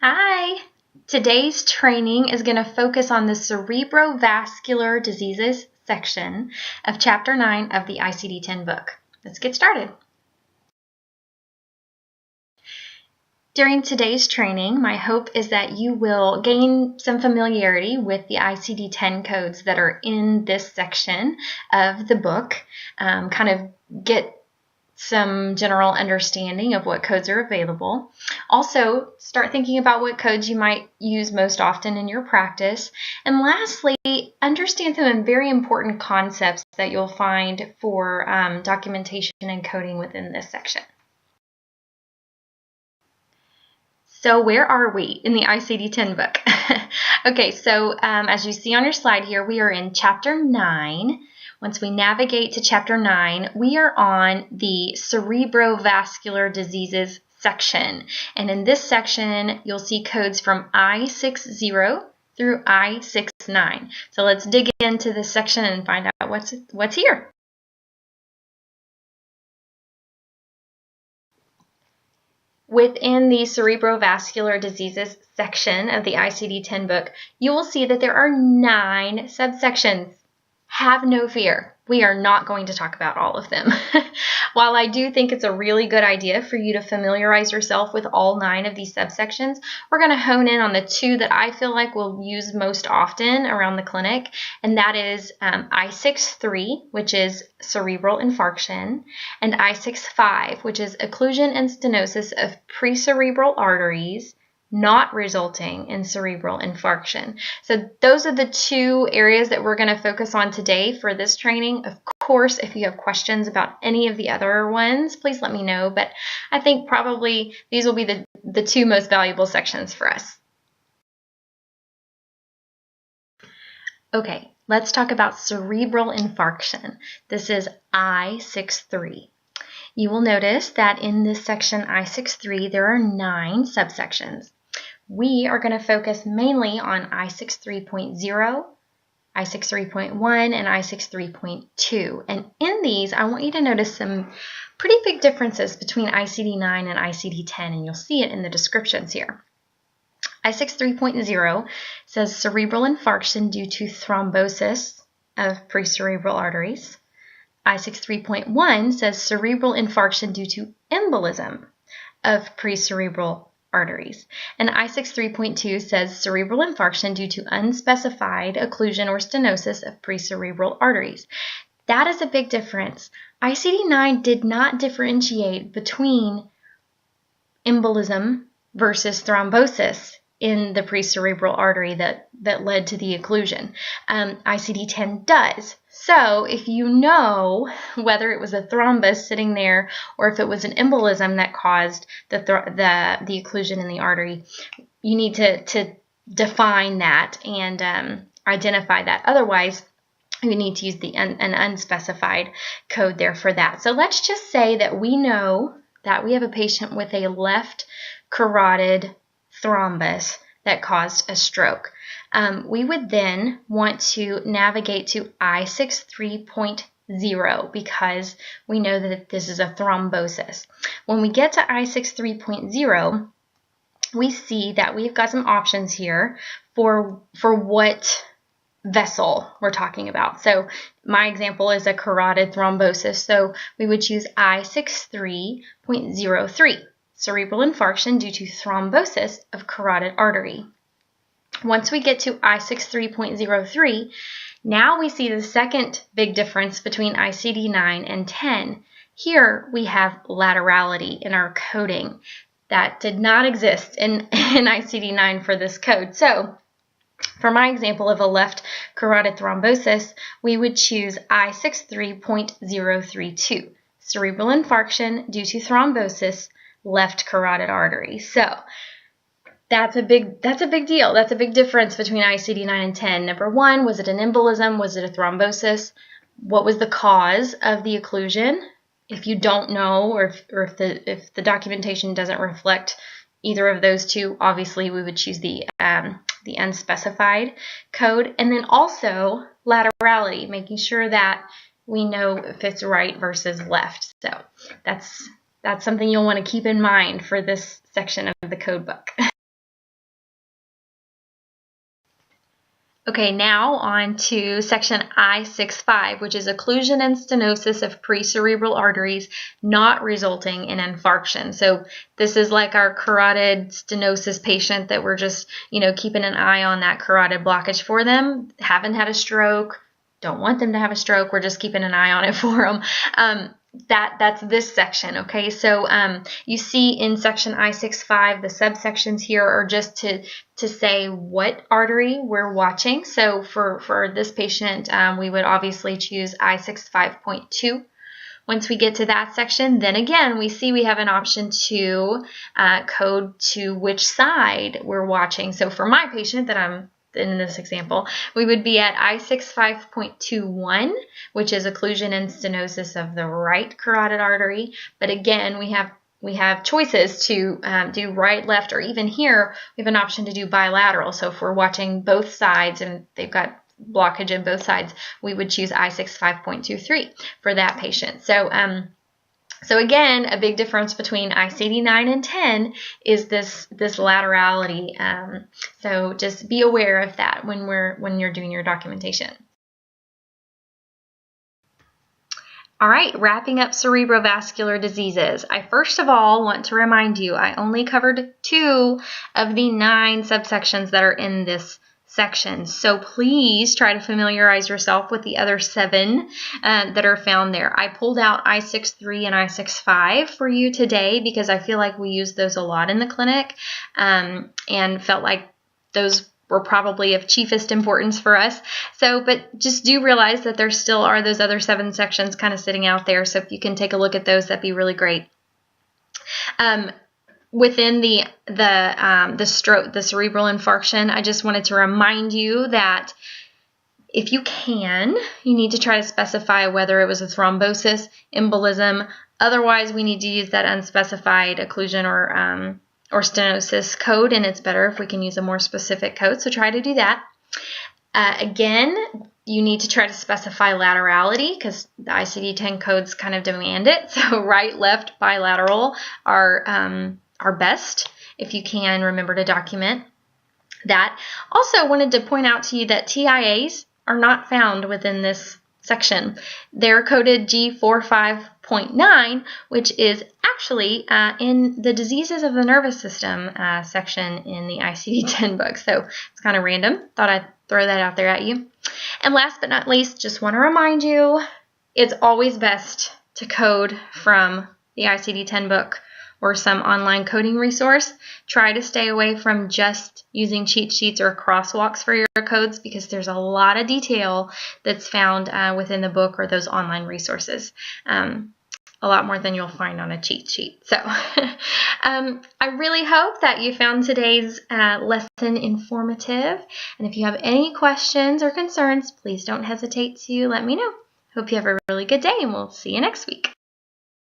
Hi! Today's training is going to focus on the cerebrovascular diseases section of Chapter 9 of the ICD-10 book. Let's get started. During today's training, my hope is that you will gain some familiarity with the ICD-10 codes that are in this section of the book, kind of get some general understanding of what codes are available. Also, start thinking about what codes you might use most often in your practice. And lastly, understand some very important concepts that you'll find for documentation and coding within this section. So where are we in the ICD-10 book? Okay, so as you see on your slide here, we are in Chapter 9. Once we navigate to Chapter 9, we are on the cerebrovascular diseases section. And in this section, you'll see codes from I60 through I69. So let's dig into this section and find out what's here. Within the cerebrovascular diseases section of the ICD-10 book, you will see that there are 9 subsections. Have no fear. We are not going to talk about all of them. While I do think it's a really good idea for you to familiarize yourself with all 9 of these subsections, we're going to hone in on the 2 that I feel like we'll use most often around the clinic, and that is I63, which is cerebral infarction, and I65, which is occlusion and stenosis of precerebral arteries not resulting in cerebral infarction. So those are the 2 areas that we're going to focus on today for this training. Of course, if you have questions about any of the other ones, please let me know, but I think probably these will be the 2 most valuable sections for us. Okay, let's talk about cerebral infarction. This is I63. You will notice that in this section I63, there are 9 subsections. We are going to focus mainly on I63.0, I63.1, and I63.2. And in these, I want you to notice some pretty big differences between ICD-9 and ICD-10, and you'll see it in the descriptions here. I63.0 says cerebral infarction due to thrombosis of precerebral arteries. I63.1 says cerebral infarction due to embolism of precerebral arteries. And I63.2 says cerebral infarction due to unspecified occlusion or stenosis of precerebral arteries. That is a big difference. ICD-9 did not differentiate between embolism versus thrombosis in the precerebral artery that led to the occlusion. ICD-10 does. So if you know whether it was a thrombus sitting there or if it was an embolism that caused the occlusion in the artery, you need to define that and identify that. Otherwise, you need to use an unspecified code there for that. So let's just say that we know that we have a patient with a left carotid thrombus that caused a stroke. We would then want to navigate to I63.0 because we know that this is a thrombosis. When we get to I63.0, we see that we've got some options here for what vessel we're talking about. So my example is a carotid thrombosis, so we would choose I63.03. Cerebral infarction due to thrombosis of carotid artery. Once we get to I63.03, now we see the second big difference between ICD-9 and 10. Here we have laterality in our coding. That did not exist in ICD-9 for this code. So for my example of a left carotid thrombosis, we would choose I63.032. Cerebral infarction due to thrombosis, left carotid artery. So that's a big deal. That's a big difference between ICD-9 and 10. Number 1, was it an embolism? Was it a thrombosis? What was the cause of the occlusion? If you don't know, or if the documentation doesn't reflect either of those 2, obviously we would choose the unspecified code. And then also laterality, making sure that we know if it's right versus left. So that's something you'll want to keep in mind for this section of the code book. Okay, now on to section I65, which is occlusion and stenosis of precerebral arteries not resulting in infarction. So this is like our carotid stenosis patient that we're just, keeping an eye on that carotid blockage for them. Haven't had a stroke, don't want them to have a stroke. We're just keeping an eye on it for them. That's this section, okay? So you see in section I65, the subsections here are just to say what artery we're watching. So for this patient, we would obviously choose I65.2. Once we get to that section, then again, we see we have an option to code to which side we're watching. So for my patient that I'm in this example, we would be at I65.21, which is occlusion and stenosis of the right carotid artery. But again, we have choices to do right, left, or even here, we have an option to do bilateral. So if we're watching both sides and they've got blockage in both sides, we would choose I65.23 for that patient. So again, a big difference between ICD-9 and 10 is this laterality. So just be aware of that when you're doing your documentation. All right, wrapping up cerebrovascular diseases. I first of all want to remind you I only covered 2 of the 9 subsections that are in this section. So please try to familiarize yourself with the other 7 that are found there. I pulled out I63 and I65 for you today because I feel like we use those a lot in the clinic and felt like those were probably of chiefest importance for us. But just do realize that there still are those other 7 sections kind of sitting out there. So if you can take a look at those, that'd be really great. Within the stroke, the cerebral infarction, I just wanted to remind you that if you can, you need to try to specify whether it was a thrombosis, embolism. Otherwise, we need to use that unspecified occlusion or stenosis code, and it's better if we can use a more specific code. So try to do that. Again, you need to try to specify laterality because the ICD-10 codes kind of demand it. So right, left, bilateral are best if you can remember to document that. Also wanted to point out to you that TIAs are not found within this section. They're coded G45.9, which is actually in the diseases of the nervous system section in the ICD-10 book. So it's kind of random. Thought I'd throw that out there at you. And last but not least, just want to remind you, it's always best to code from the ICD-10 book or some online coding resource. Try to stay away from just using cheat sheets or crosswalks for your codes because there's a lot of detail that's found within the book or those online resources. A lot more than you'll find on a cheat sheet. So I really hope that you found today's lesson informative. And if you have any questions or concerns, please don't hesitate to let me know. Hope you have a really good day and we'll see you next week.